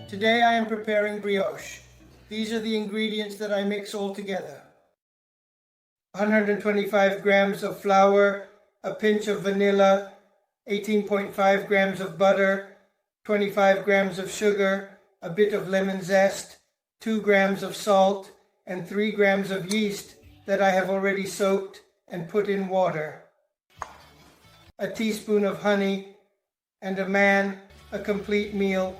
Today I am preparing brioche. These are the ingredients that I mix all together. 125 grams of flour, a pinch of vanilla, 18.5 grams of butter, 25 grams of sugar, a bit of lemon zest, 2 grams of salt, and 3 grams of yeast that I have already soaked and put in water. A teaspoon of honey, and a complete meal.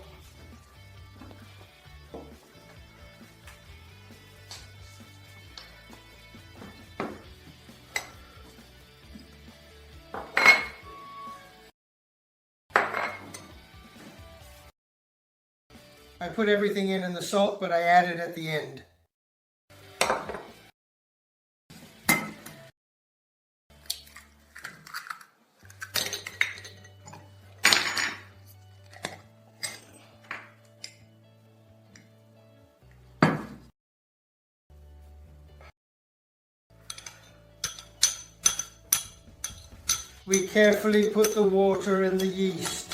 I put everything in the salt, but I add it at the end. We carefully put the water and the yeast.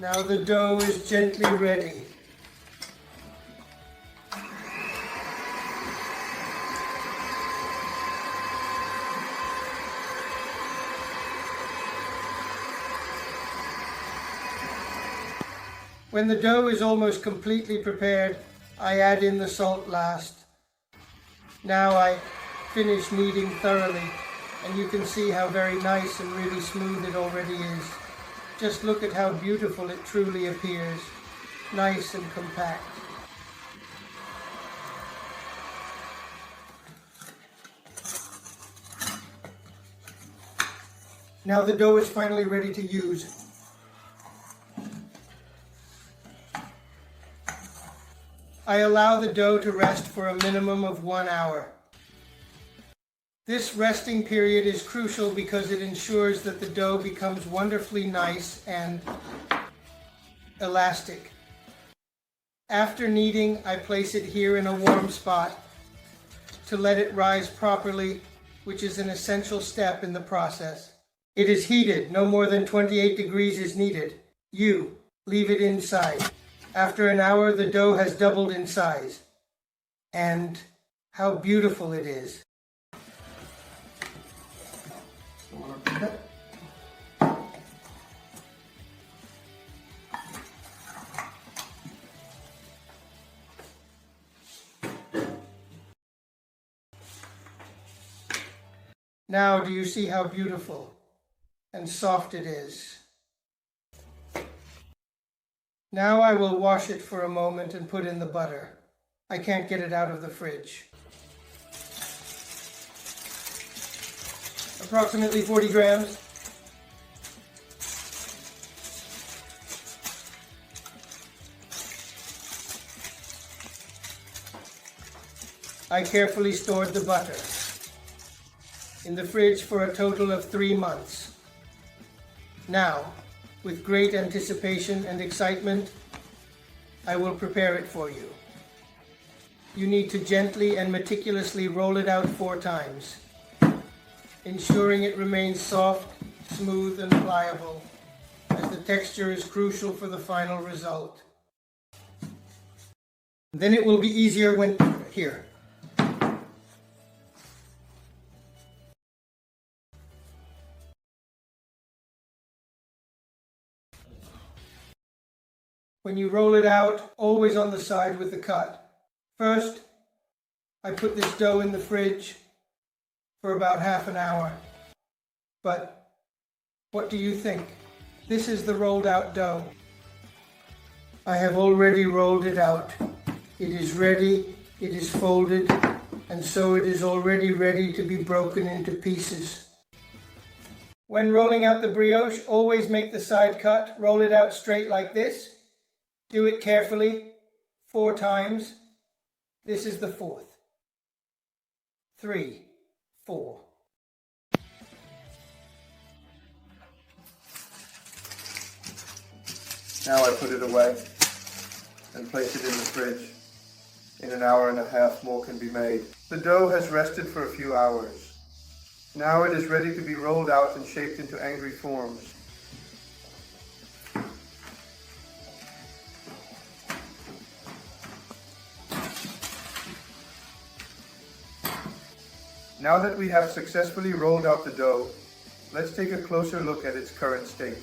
Now the dough is gently ready. When the dough is almost completely prepared, I add in the salt last. Now I finish kneading thoroughly, and you can see how very nice and really smooth it already is. Just look at how beautiful it truly appears, nice and compact. Now the dough is finally ready to use. I allow the dough to rest for a minimum of 1 hour. This resting period is crucial because it ensures that the dough becomes wonderfully nice and elastic. After kneading, I place it here in a warm spot to let it rise properly, which is an essential step in the process. It is heated, no more than 28 degrees is needed. You leave it inside. After an hour, the dough has doubled in size. And how beautiful it is. Now, do you see how beautiful and soft it is? Now I will wash it for a moment and put in the butter. I can't get it out of the fridge. Approximately 40 grams. I carefully stored the butter in the fridge for a total of 3 months. Now, with great anticipation and excitement, I will prepare it for you. You need to gently and meticulously roll it out 4 times, ensuring it remains soft, smooth, and pliable, as the texture is crucial for the final result. Then it will be easier when here. When you roll it out, always on the side with the cut. First, I put this dough in the fridge for about half an hour. But what do you think? This is the rolled out dough. I have already rolled it out. It is ready, it is folded, and so it is already ready to be broken into pieces. When rolling out the brioche, always make the side cut, roll it out straight like this. Do it carefully, 4 times. This is the 4th. 3, 4. Now I put it away and place it in the fridge. In an hour and a half more can be made. The dough has rested for a few hours. Now it is ready to be rolled out and shaped into angry forms. Now that we have successfully rolled out the dough, let's take a closer look at its current state.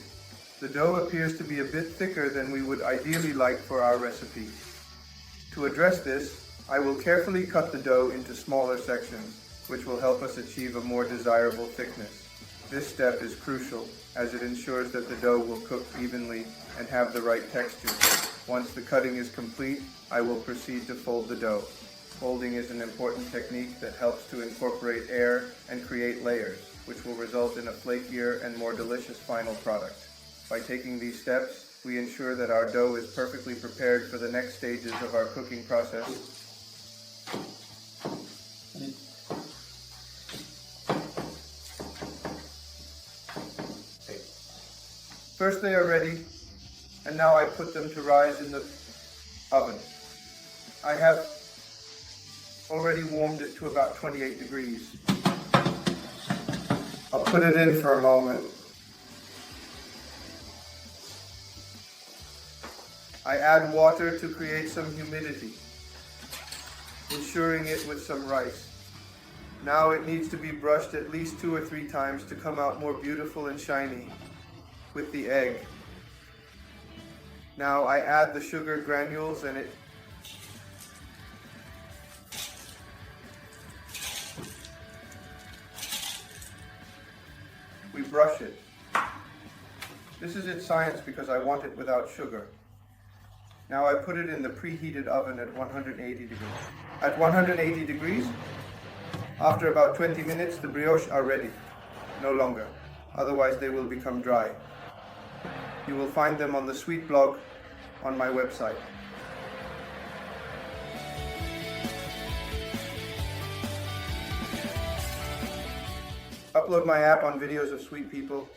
The dough appears to be a bit thicker than we would ideally like for our recipe. To address this, I will carefully cut the dough into smaller sections, which will help us achieve a more desirable thickness. This step is crucial, as it ensures that the dough will cook evenly and have the right texture. Once the cutting is complete, I will proceed to fold the dough. Folding is an important technique that helps to incorporate air and create layers, which will result in a flakier and more delicious final product. By taking these steps, we ensure that our dough is perfectly prepared for the next stages of our cooking process. First they are ready, and now I put them to rise in the oven. I have already warmed it to about 28 degrees. I'll put it in for a moment. I add water to create some humidity, ensuring it with some rice. Now it needs to be brushed at least 2 or 3 times to come out more beautiful and shiny with the egg. Now I add the sugar granules and we brush it. This is its science because I want it without sugar. Now I put it in the preheated oven at 180 degrees. At 180 degrees, after about 20 minutes, the brioche are ready. No longer. Otherwise they will become dry. You will find them on the sweet blog on my website. Upload my app on videos of sweet people